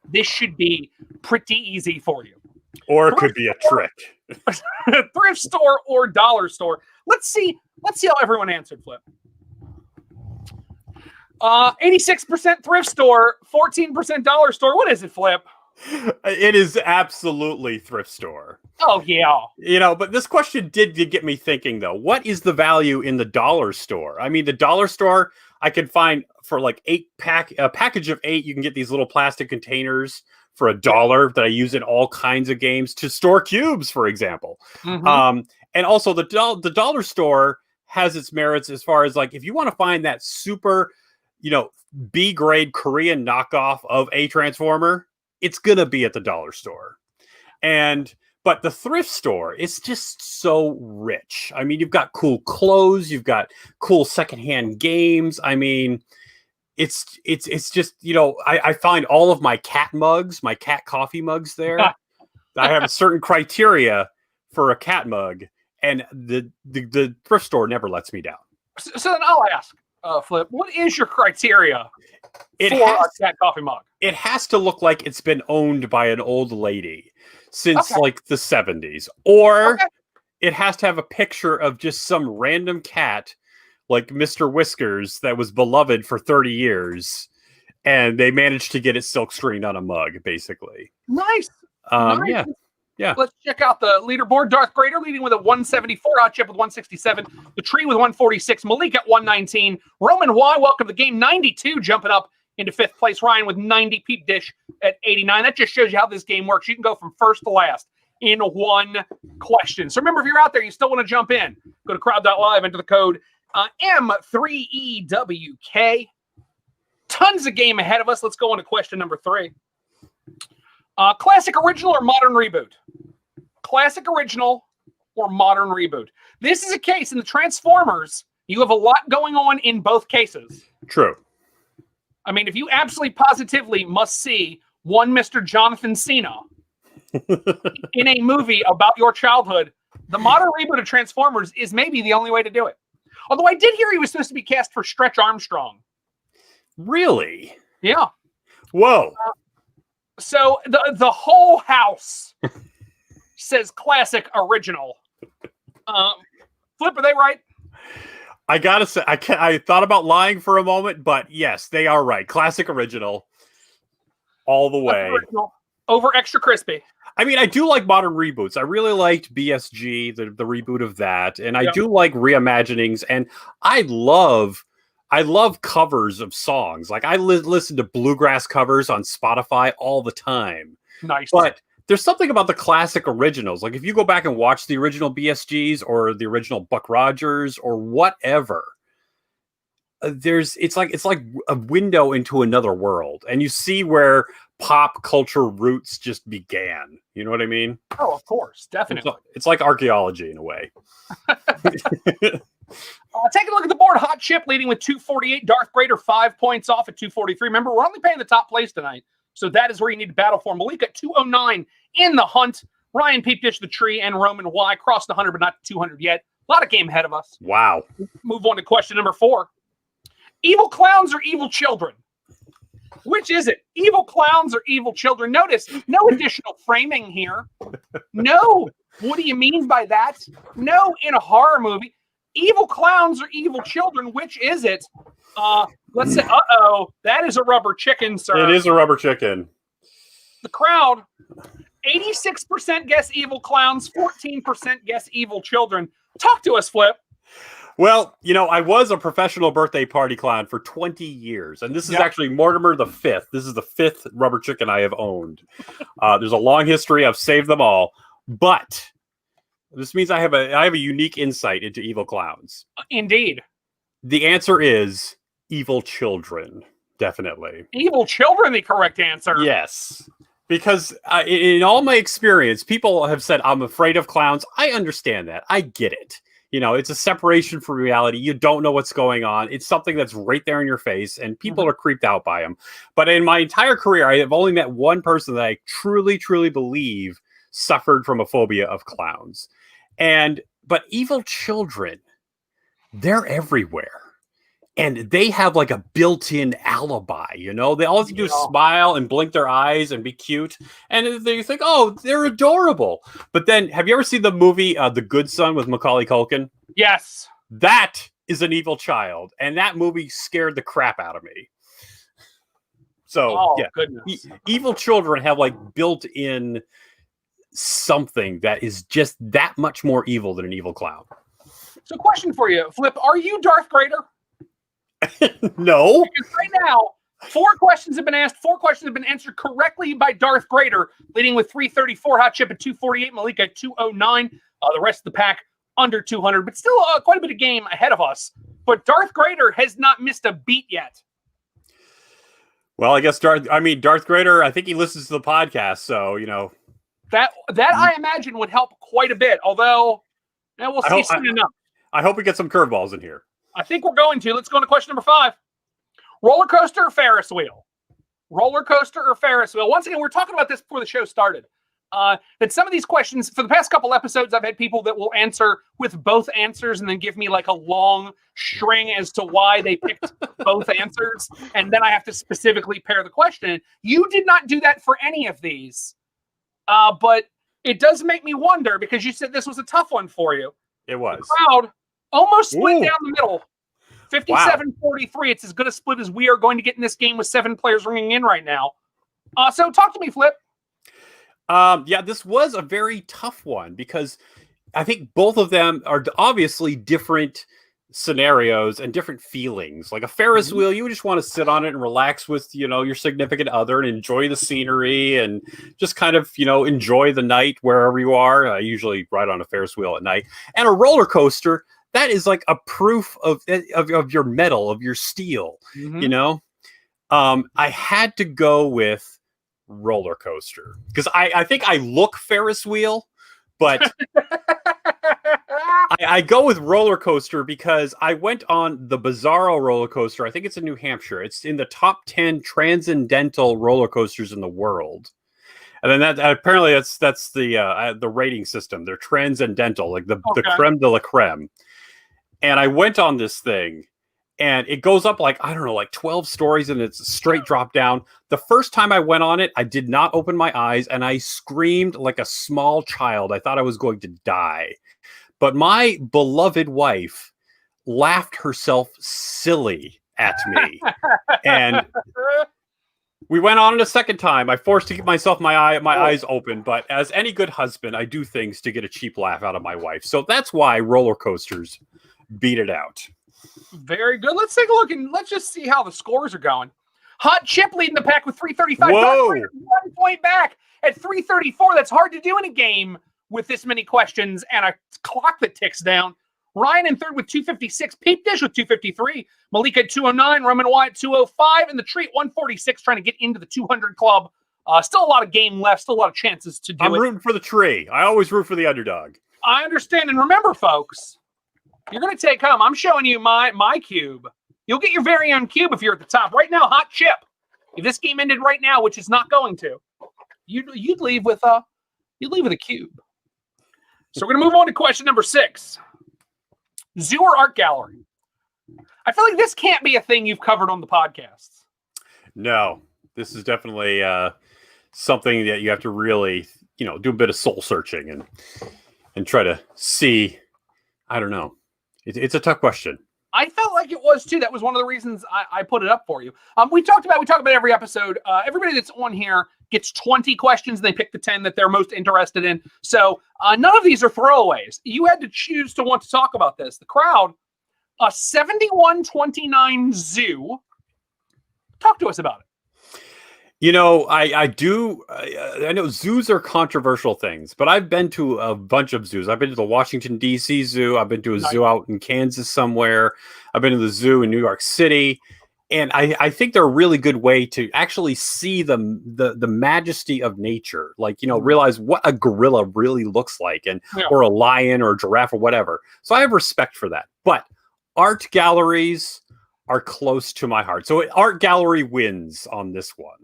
Speaker 1: this should be pretty easy for you.
Speaker 2: Or it could be a trick.
Speaker 1: Thrift store or dollar store. Let's see how everyone answered, Flip. 86% thrift store, 14% dollar store. What is it, Flip?
Speaker 2: It is absolutely thrift store.
Speaker 1: Oh, yeah.
Speaker 2: But this question did get me thinking, though. What is the value in the dollar store? I mean, the dollar store, I can find for like a package of 8, you can get these little plastic containers for $1 that I use in all kinds of games to store cubes, for example. Mm-hmm. And also the dollar store has its merits as far as like, if you want to find that super, B grade Korean knockoff of a Transformer, it's going to be at the dollar store. But the thrift store is just so rich. I mean, you've got cool clothes, you've got cool secondhand games. I mean, it's just, I find all of my cat coffee mugs there. I have a certain criteria for a cat mug, and the thrift store never lets me down.
Speaker 1: So then I'll ask, Flip, what is your criteria for a cat coffee mug?
Speaker 2: It has to look like it's been owned by an old lady since like the 70s, or it has to have a picture of just some random cat like Mr. Whiskers that was beloved for 30 years, and they managed to get it silk screened on a mug, basically.
Speaker 1: Nice.
Speaker 2: Nice. Yeah.
Speaker 1: Let's check out the leaderboard. Darth Grader leading with a 174. Hot Chip with 167. The Tree with 146. Malik at 119. Roman Y, welcome to the game. 92, jumping up into 5th place. Ryan with 90. Peep Dish at 89. That just shows you how this game works. You can go from first to last in 1 question. So remember, if you're out there, you still want to jump in, go to crowd.live, enter the code M3EWK. Tons of game ahead of us. Let's go on to question number 3. Classic original or modern reboot? Classic original or modern reboot? This is a case in the Transformers. You have a lot going on in both cases.
Speaker 2: True.
Speaker 1: I mean, if you absolutely positively must see one Mr. Jonathan Cena in a movie about your childhood, the modern reboot of Transformers is maybe the only way to do it. Although I did hear he was supposed to be cast for Stretch Armstrong.
Speaker 2: Really?
Speaker 1: Yeah.
Speaker 2: Whoa.
Speaker 1: So the whole house says classic original. Flip, are they right?
Speaker 2: I gotta say, I thought about lying for a moment, but yes, they are right. Classic original, all the way.
Speaker 1: Over extra crispy.
Speaker 2: I mean, I do like modern reboots. I really liked BSG, the reboot of that, and I do like reimaginings. And I love covers of songs. Like I listen to bluegrass covers on Spotify all the time.
Speaker 1: Nice.
Speaker 2: But there's something about the classic originals. Like if you go back and watch the original BSGs or the original Buck Rogers or whatever, it's like a window into another world, and you see where pop culture roots just began. You know what I mean?
Speaker 1: Oh, of course, definitely.
Speaker 2: It's like archaeology in a way.
Speaker 1: Take a look at the board. Hot Chip leading with 248. Darth Grader 5 points off at 243. Remember, we're only paying the top place tonight, so that is where you need to battle for. Malik at 209 in the hunt. Ryan, Peep Dish, the Tree, and Roman Y crossed the 100, but not 200 yet. A lot of game ahead of us.
Speaker 2: Wow.
Speaker 1: Move on to question number 4. Evil clowns or evil children? Which is it? Evil clowns or evil children? Notice, no additional framing here. No. What do you mean by that? No, in a horror movie. Evil clowns or evil children? Which is it? Let's say, that is a rubber chicken, sir.
Speaker 2: It is a rubber chicken.
Speaker 1: The crowd, 86% guess evil clowns, 14% guess evil children. Talk to us, Flip.
Speaker 2: Well, I was a professional birthday party clown for 20 years, and this is actually Mortimer the 5th. This is the 5th rubber chicken I have owned. There's a long history. I've saved them all, but this means I have a unique insight into evil clowns.
Speaker 1: Indeed.
Speaker 2: The answer is evil children, definitely.
Speaker 1: Evil children, the correct answer.
Speaker 2: Yes. Because in all my experience, people have said, I'm afraid of clowns. I understand that. I get it. It's a separation from reality. You don't know what's going on. It's something that's right there in your face, and people are creeped out by them. But in my entire career, I have only met one person that I truly, truly believe suffered from a phobia of clowns. But evil children, they're everywhere. And they have like a built-in alibi, They all have to do is smile and blink their eyes and be cute. And you think, oh, they're adorable. But then, have you ever seen the movie The Good Son with Macaulay Culkin?
Speaker 1: Yes.
Speaker 2: That is an evil child. And that movie scared the crap out of me. So,
Speaker 1: goodness.
Speaker 2: Evil children have like built-in something that is just that much more evil than an evil clown.
Speaker 1: So question for you, Flip. Are you Darth Vader?
Speaker 2: No.
Speaker 1: Because right now, 4 questions have been asked. 4 questions have been answered correctly by Darth Vader, leading with 334, Hot Chip at 248, Malika at 209. The rest of the pack under 200, but still quite a bit of game ahead of us. But Darth Vader has not missed a beat yet.
Speaker 2: Well, I guess Darth Vader, I think he listens to the podcast, so,
Speaker 1: That I imagine would help quite a bit, although we'll see soon enough.
Speaker 2: I hope we get some curveballs in here.
Speaker 1: I think we're going to. Let's go on to question number 5. Roller coaster or Ferris wheel? Roller coaster or Ferris wheel? Once again, we were talking about this before the show started. That some of these questions, for the past couple episodes, I've had people that will answer with both answers and then give me like a long string as to why they picked both answers. And then I have to specifically pair the question. You did not do that for any of these. But it does make me wonder, because you said this was a tough one for you.
Speaker 2: It was.
Speaker 1: The crowd almost split down the middle. 57-43. It's as good a split as we are going to get in this game with 7 players ringing in right now. So talk to me, Flip.
Speaker 2: This was a very tough one because I think both of them are obviously different scenarios and different feelings. Like a Ferris wheel, you just want to sit on it and relax with, your significant other and enjoy the scenery and just kind of, enjoy the night wherever you are. I usually ride on a Ferris wheel at night. And a roller coaster, that is like a proof of your metal, of your steel, I had to go with roller coaster because I think I look Ferris wheel, but I go with roller coaster because I went on the Bizarro roller coaster. I think it's in New Hampshire. It's in the top 10 transcendental roller coasters in the world. And then apparently that's the rating system. They're transcendental, like the creme de la creme. And I went on this thing, and it goes up like 12 stories, and it's a straight drop down. The first time I went on it, I did not open my eyes, and I screamed like a small child. I thought I was going to die. But my beloved wife laughed herself silly at me. And we went on it a second time. I forced to keep my eyes open, but as any good husband, I do things to get a cheap laugh out of my wife. So that's why roller coasters beat it out.
Speaker 1: Very good. Let's take a look and let's just see how the scores are going. Hot Chip leading the pack with 335.
Speaker 2: Whoa.
Speaker 1: 1 point back at 334. That's hard to do in a game with this many questions and a clock that ticks down. Ryan in third with 256. Peep Dish with 253. Malika at 209. Roman Wyatt 205. And the Tree at 146, trying to get into the 200 club. Still a lot of game left. Still a lot of chances to do it.
Speaker 2: I'm rooting for the Tree. I always root for the underdog.
Speaker 1: I understand. And remember, folks, you're going to take home. I'm showing you my cube. You'll get your very own cube if you're at the top. Right now, Hot Chip. If this game ended right now, which it's not going to, you'd leave with a cube. So we're going to move on to question number 6. Zoo or art gallery? I feel like this can't be a thing you've covered on the podcast.
Speaker 2: No, this is definitely something that you have to really, do a bit of soul searching and try to see. I don't know. It's a tough question.
Speaker 1: I felt like it was too. That was one of the reasons I put it up for you. We talk about every episode. Everybody that's on here gets 20 questions. And they pick the 10 that they're most interested in. So none of these are throwaways. You had to choose to want to talk about this. The crowd, a 71-29 zoo. Talk to us about it.
Speaker 2: You know, I know zoos are controversial things, but I've been to a bunch of zoos. I've been to the Washington, D.C. zoo. I've been to a zoo out in Kansas somewhere. I've been to the zoo in New York City. And I think they're a really good way to actually see the majesty of nature. Like, realize what a gorilla really looks like or a lion or a giraffe or whatever. So I have respect for that. But art galleries are close to my heart. So art gallery wins on this one.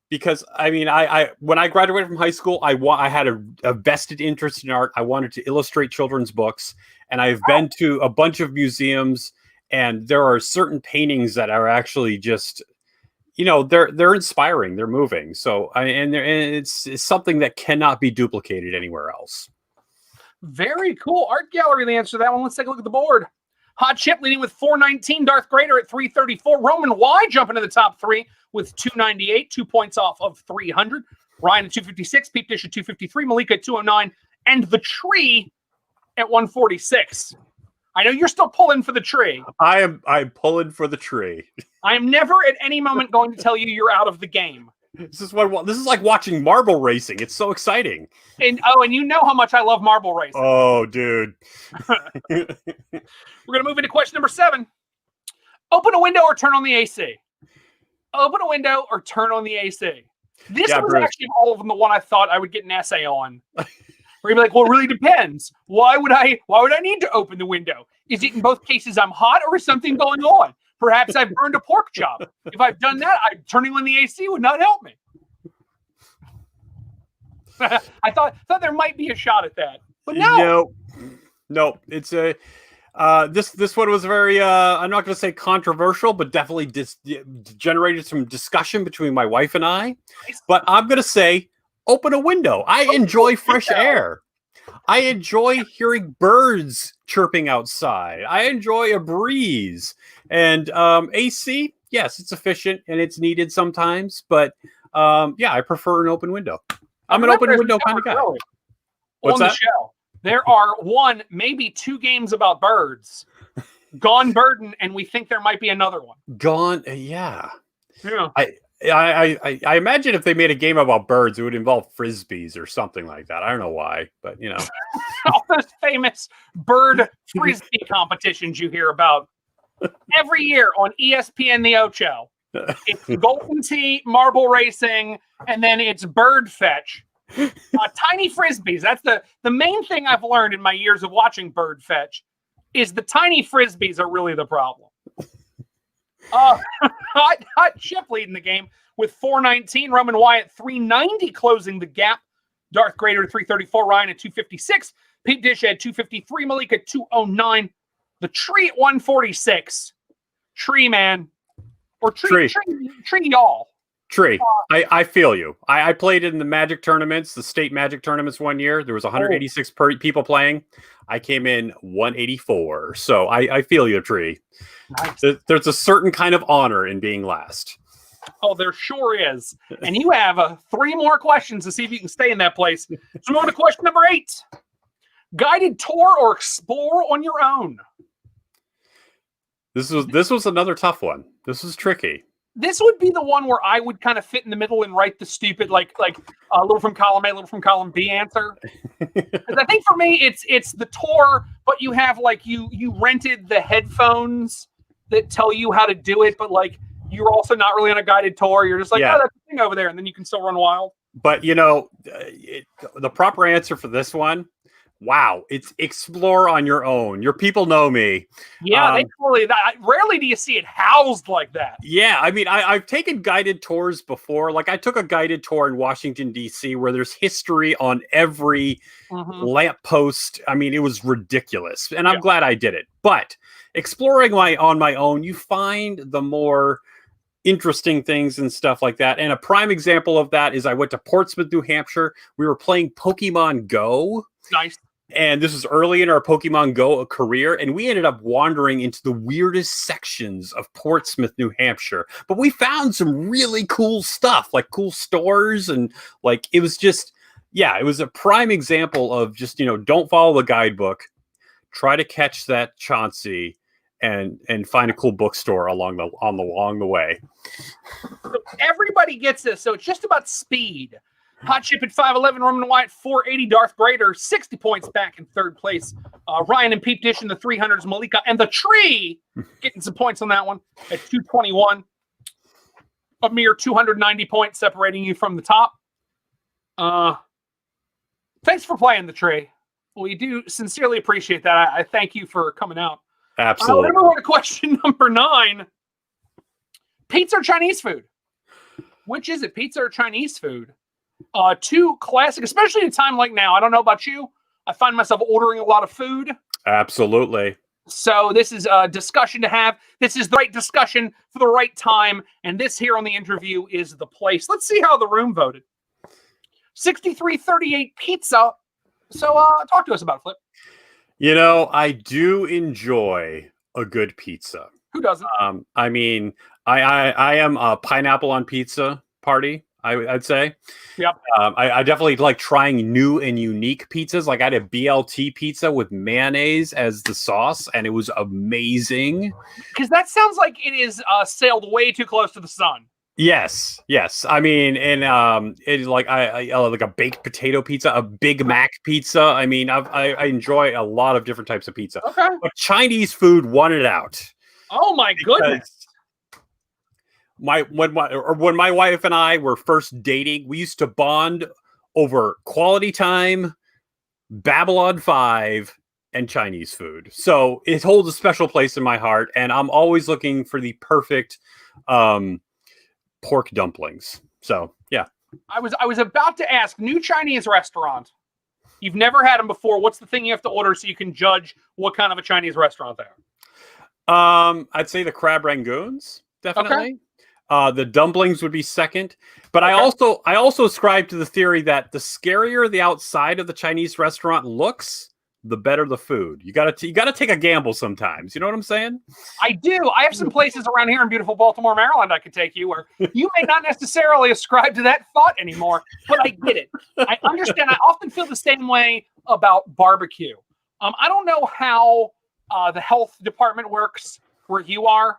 Speaker 2: Because I when I graduated from high school, I had a vested interest in art. I wanted to illustrate children's books, and I've been to a bunch of museums, and there are certain paintings that are actually just, they're inspiring, they're moving. So it's something that cannot be duplicated anywhere else.
Speaker 1: Very cool. Art gallery, the answer to that one. Let's take a look at the board. Hot Chip leading with 419. Darth Grader at 334. Roman Y jumping to the top three with 298, 2 points off of 300. Ryan at 256. Peep Dish at 253. Malika at 209. And the Tree at 146. I know you're still pulling for the Tree.
Speaker 2: I'm pulling for the Tree.
Speaker 1: I am never at any moment going to tell you you're out of the game.
Speaker 2: This is like watching marble racing. It's so exciting.
Speaker 1: And you know how much I love marble racing.
Speaker 2: Oh, dude.
Speaker 1: We're going to move into question number 7. Open a window or turn on the AC? Open a window or turn on the AC? This was
Speaker 2: Bruce.
Speaker 1: Actually all of them the one I thought I would get an essay on. Where you'd be like, well, it really depends. Why would I need to open the window? Is it in both cases I'm hot or is something going on? Perhaps I've burned a pork chop. If I've done that, turning on the AC would not help me. I thought there might be a shot at that, but no.
Speaker 2: No. It's a this one was very I'm not going to say controversial, but definitely generated some discussion between my wife and I. Nice. But I'm going to say open a window. I enjoy fresh air. I enjoy hearing birds chirping outside. I enjoy a breeze. And AC, yes, it's efficient and it's needed sometimes. But I prefer an open window. I'm an open window kind of guy.
Speaker 1: What's that? The show, there are 1, maybe 2 games about birds. Gone Birdin', and we think there might be another one.
Speaker 2: Gone, yeah. I imagine if they made a game about birds, it would involve frisbees or something like that. I don't know why, but
Speaker 1: all those famous bird frisbee competitions you hear about every year on ESPN the Ocho. It's Golden Tee, marble racing, and then it's bird fetch. Tiny frisbees. That's the main thing I've learned in my years of watching bird fetch is the tiny frisbees are really the problem. Hot Chip leading the game with 419. Roman Wyatt 390 closing the gap. Darth Grader at 334. Ryan at 256. Pete Dish at 253. Malika at 209. The Tree at 146. Tree man. Or tree y'all.
Speaker 2: Tree. I feel you. I played in the Magic tournaments, the state Magic tournaments one year. There was 186 people playing. I came in 184. So I feel you, Tree. Nice. There's a certain kind of honor in being last.
Speaker 1: Oh, there sure is. And you have 3 more questions to see if you can stay in that place. So we're on to question number 8. Guided tour or explore on your own?
Speaker 2: This was another tough one. This was tricky.
Speaker 1: This would be the one where I would kind of fit in the middle and write the stupid like a little from column A, a little from column B answer. Because I think for me it's the tour, but you have you rented the headphones that tell you how to do it, but you're also not really on a guided tour. You're just oh, that's the thing over there, and then you can still run wild. But
Speaker 2: the proper answer for this one. Wow, it's explore on your own. Your people know me.
Speaker 1: Yeah, they totally. Rarely do you see it housed like that.
Speaker 2: Yeah, I've taken guided tours before. Like I took a guided tour in Washington, D.C., where there's history on every lamppost. It was ridiculous, and I'm glad I did it. But exploring on my own, you find the more interesting things and stuff like that. And a prime example of that is I went to Portsmouth, New Hampshire. We were playing Pokemon Go.
Speaker 1: Nice.
Speaker 2: And this was early in our Pokemon Go career, and we ended up wandering into the weirdest sections of Portsmouth, New Hampshire. But we found some really cool stuff, like cool stores, and like it was just, yeah, it was a prime example of just, don't follow the guidebook, try to catch that Chauncey, and find a cool bookstore along the way.
Speaker 1: So everybody gets this, so it's just about speed. Hot Chip at 5'11", Roman White 480, Darth Vader 60 points back in third place. Ryan and Peep Dish in the 300s, Malika and the Tree getting some points on that one at 221. A mere 290 points separating you from the top. Thanks for playing, the Tree. We do sincerely appreciate that. I thank you for coming out.
Speaker 2: Absolutely.
Speaker 1: We're going to question number 9. Pizza or Chinese food? Which is it, pizza or Chinese food? Two classic, especially in a time like now. I don't know about you. I find myself ordering a lot of food.
Speaker 2: Absolutely.
Speaker 1: So this is a discussion to have. This is the right discussion for the right time. And this here on the interview is the place. Let's see how the room voted. 63-38 pizza. So talk to us about it, Flip.
Speaker 2: I do enjoy a good pizza.
Speaker 1: Who doesn't?
Speaker 2: I mean, I am a pineapple on pizza party. I'd say.
Speaker 1: Yep.
Speaker 2: I definitely like trying new and unique pizzas. Like I had a BLT pizza with mayonnaise as the sauce, and it was amazing.
Speaker 1: Because that sounds like it is sailed way too close to the sun.
Speaker 2: Yes. I mean, and it's like I like a baked potato pizza, a Big Mac pizza. I mean, I enjoy a lot of different types of pizza.
Speaker 1: Okay.
Speaker 2: But Chinese food won it out.
Speaker 1: Oh my goodness.
Speaker 2: When my wife and I were first dating, we used to bond over quality time, Babylon 5, and Chinese food. So it holds a special place in my heart, and I'm always looking for the perfect pork dumplings. So yeah.
Speaker 1: I was about to ask, new Chinese restaurant. You've never had them before. What's the thing you have to order so you can judge what kind of a Chinese restaurant they are?
Speaker 2: I'd say the crab rangoons, definitely.
Speaker 1: Okay.
Speaker 2: The dumplings would be second, but okay. I also ascribe to the theory that the scarier the outside of the Chinese restaurant looks, the better the food. You gotta take a gamble sometimes. You know what I'm saying? I
Speaker 1: do. I have some places around here in beautiful Baltimore, Maryland I could take you where you may not necessarily ascribe to that thought anymore, but I get it. I understand. I often feel the same way about barbecue. I don't know how the health department works where you are.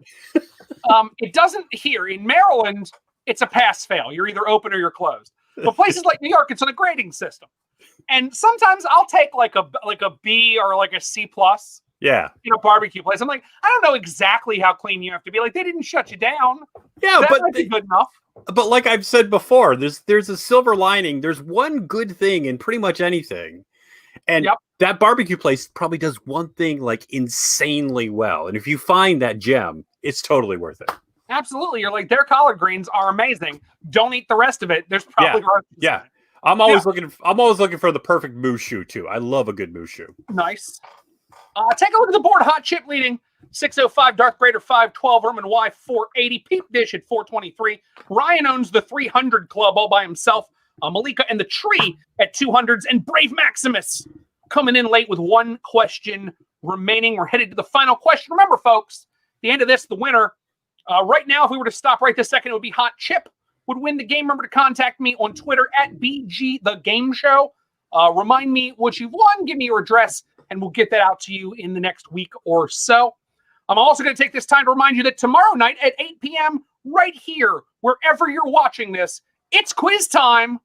Speaker 1: It doesn't here in Maryland. It's a pass-fail. You're either open or you're closed. But places like New York, it's on a grading system. And sometimes I'll take like a B or like a C+.
Speaker 2: Yeah.
Speaker 1: In a barbecue place. I'm like, I don't know exactly how clean you have to be. Like, they didn't shut you down.
Speaker 2: Yeah,
Speaker 1: that
Speaker 2: but
Speaker 1: might be good enough.
Speaker 2: But like I've said before, there's a silver lining. There's one good thing in pretty much anything. And that barbecue place probably does one thing like insanely well. And if you find that gem, it's totally worth it.
Speaker 1: Absolutely. You're like, their collard greens are amazing. Don't eat the rest of it. There's probably
Speaker 2: yeah. I'm always looking for the perfect mushu too. I love a good mushu.
Speaker 1: Nice. Take a look at the board. Hot Chip leading 605, Darth Vader 512, Roman Y 480, Peep Dish at 423. Ryan owns the 300 club all by himself. Malika and the Tree at 200s, and Brave Maximus coming in late with one question remaining. We're headed to the final question. Remember, folks, at the end of this, the winner, right now, if we were to stop right this second, it would be Hot Chip would win the game. Remember to contact me on Twitter at BG The Game Show. Remind me what you've won, give me your address, and we'll get that out to you in the next week or so. I'm also going to take this time to remind you that tomorrow night at 8 p.m., right here, wherever you're watching this, it's quiz time.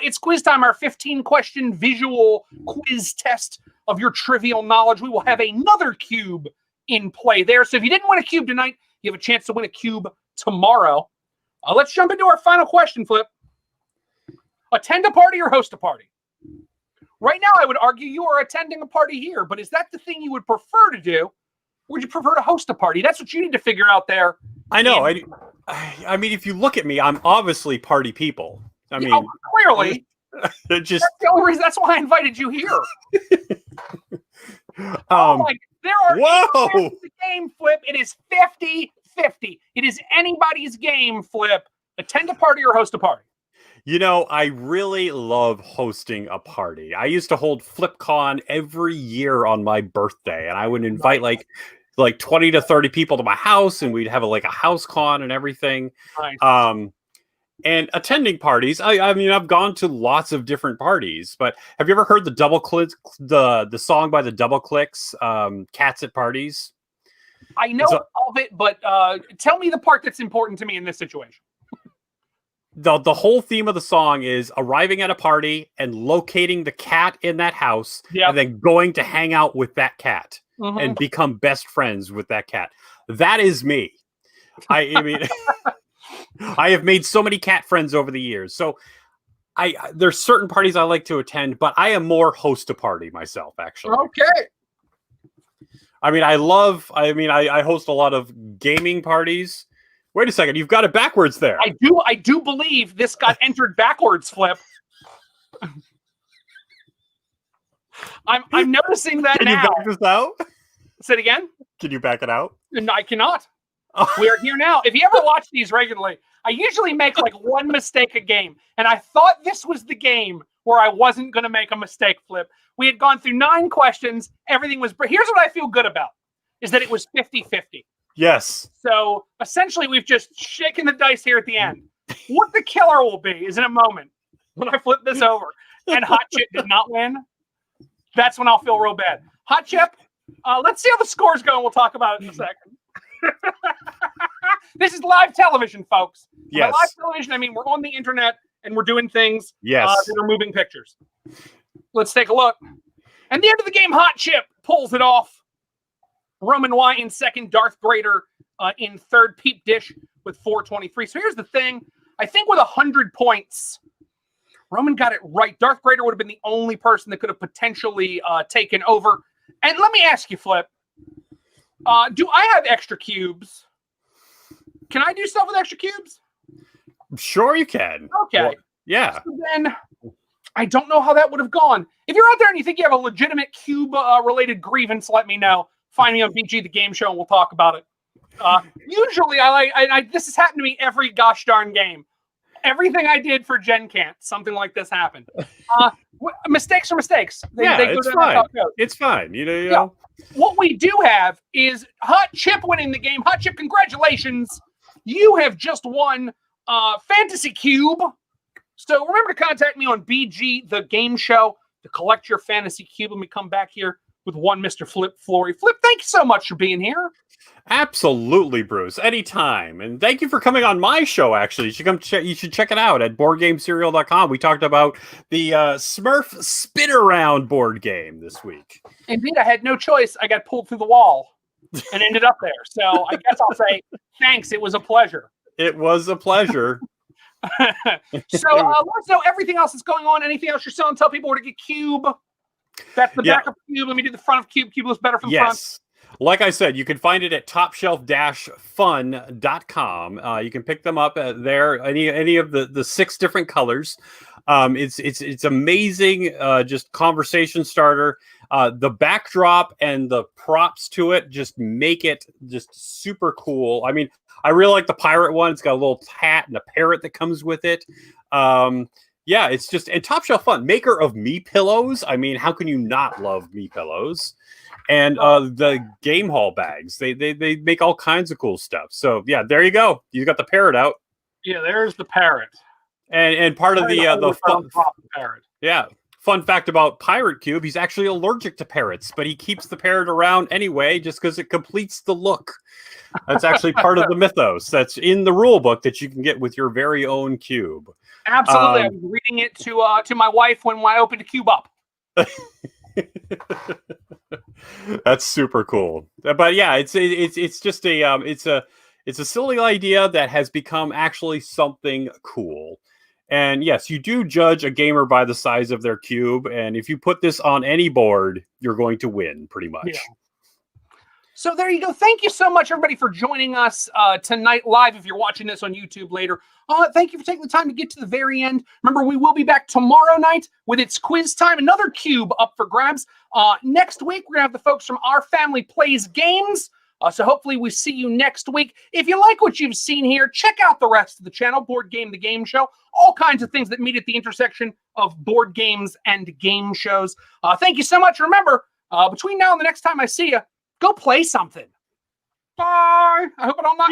Speaker 1: It's quiz time, our 15-question visual quiz test of your trivial knowledge. We will have another cube in play there. So if you didn't win a cube tonight, you have a chance to win a cube tomorrow. Let's jump into our final question, Flip. Attend a party or host a party? Right now, I would argue you are attending a party here, but is that the thing you would prefer to do? Or would you prefer to host a party? That's what you need to figure out there.
Speaker 2: I know. I mean, if you look at me, I'm obviously party people. I mean,
Speaker 1: clearly.
Speaker 2: Just
Speaker 1: that's the only reason. That's why I invited you here. There are
Speaker 2: whoa!
Speaker 1: The game, Flip. It is 50-50. It is anybody's game, Flip. Attend a party or host a party.
Speaker 2: You know, I really love hosting a party. I used to hold FlipCon every year on my birthday, and I would invite
Speaker 1: Nice.
Speaker 2: like 20 to 30 people to my house, and we'd have like a house con and everything.
Speaker 1: Nice.
Speaker 2: And attending parties. I mean, I've gone to lots of different parties, but have you ever heard the Double Clicks, the song by the Double Clicks, Cats at Parties?
Speaker 1: I know of it, but tell me the part that's important to me in this situation.
Speaker 2: The whole theme of the song is arriving at a party and locating the cat in that house, and then going to hang out with that cat and become best friends with that cat. That is me. I mean, I have made so many cat friends over the years. So there's certain parties I like to attend, but I am more host a party myself, actually.
Speaker 1: Okay.
Speaker 2: I mean, I host a lot of gaming parties. Wait a second, you've got it backwards there.
Speaker 1: I do believe this got entered backwards, Flip. I'm noticing that
Speaker 2: Can
Speaker 1: now.
Speaker 2: you back this out?
Speaker 1: Say it again?
Speaker 2: Can you back it out?
Speaker 1: No, I cannot. We are here now. If you ever watch these regularly, I usually make like one mistake a game. And I thought this was the game where I wasn't going to make a mistake, Flip. We had gone through 9 questions. Everything was... Here's what I feel good about, is that it was 50-50.
Speaker 2: Yes.
Speaker 1: So essentially, we've just shaken the dice here at the end. What the killer will be is in a moment when I flip this over and Hot Chip did not win. That's when I'll feel real bad. Hot Chip, let's see how the scores go, and we'll talk about it in a second. This is live television, folks.
Speaker 2: Yes.
Speaker 1: By live television, I mean we're on the internet and we're doing things that are moving pictures. Let's take a look. And the end of the game, Hot Chip pulls it off. Roman Y in second, Darth Vader in third, Peep Dish with 423. So here's the thing. I think with 100 points, Roman got it right. Darth Vader would have been the only person that could have potentially taken over. And let me ask you, Flip, do I have extra cubes? Can I do stuff with extra cubes?
Speaker 2: Sure you can.
Speaker 1: Okay.
Speaker 2: Well, yeah.
Speaker 1: So then I don't know how that would have gone. If you're out there and you think you have a legitimate cube-related grievance, let me know. Find me on BG The Game Show and we'll talk about it. Usually, this has happened to me every gosh darn game. Everything I did for Gen Can't, something like this happened. Mistakes are mistakes.
Speaker 2: It's fine. It's fine. You know.
Speaker 1: What we do have is Hot Chip winning the game. Hot Chip, congratulations. You have just won Fantasy Cube. So remember to contact me on BG The Game Show to collect your Fantasy Cube when we come back here with one Mr. Flip Florey. Flip, thank you so much for being here.
Speaker 2: Absolutely, Bruce. Anytime. And thank you for coming on my show, actually. You should check it out at BoardGameSerial.com. We talked about the Smurf Spin Around board game this week.
Speaker 1: Indeed, I had no choice. I got pulled through the wall and ended up there. So I guess I'll say thanks. It was a pleasure.
Speaker 2: It was a pleasure.
Speaker 1: So let us know everything else that's going on. Anything else you're selling? Tell people where to get Cube. That's the back of Cube. Let me do the front of Cube. Cube looks better from the front.
Speaker 2: Like I said, you can find it at topshelf-fun.com. You can pick them up there, any of the 6 different colors. It's amazing, just conversation starter. The backdrop and the props to it just make it just super cool. I mean, I really like the pirate one. It's got a little hat and a parrot that comes with it. Yeah, it's just, and Top Shelf Fun, maker of Me Pillows. I mean, how can you not love Me Pillows? And the game hall bags. They make all kinds of cool stuff. So yeah, there you go. You got the parrot out.
Speaker 1: Yeah, there's the parrot.
Speaker 2: And part of the fun
Speaker 1: parrot.
Speaker 2: Yeah. Fun fact about Pirate Cube, he's actually allergic to parrots, but he keeps the parrot around anyway just because it completes the look. That's actually part of the mythos that's in the rule book that you can get with your very own cube.
Speaker 1: Absolutely. I was reading it to my wife when I opened a cube up.
Speaker 2: That's super cool. But yeah, it's just it's a silly idea that has become actually something cool. And yes, you do judge a gamer by the size of their cube, and if you put this on any board, you're going to win pretty much.
Speaker 1: Yeah. So there you go. Thank you so much, everybody, for joining us tonight live. If you're watching this on YouTube later, thank you for taking the time to get to the very end. Remember, we will be back tomorrow night with It's Quiz Time. Another cube up for grabs. Next week, we're going to have the folks from Our Family Plays Games So hopefully we see you next week. If you like what you've seen here, check out the rest of the channel, Board Game the Game Show. All kinds of things that meet at the intersection of board games and game shows. Thank you so much. Remember, between now and the next time I see you, go play something. Bye. I hope I don't knock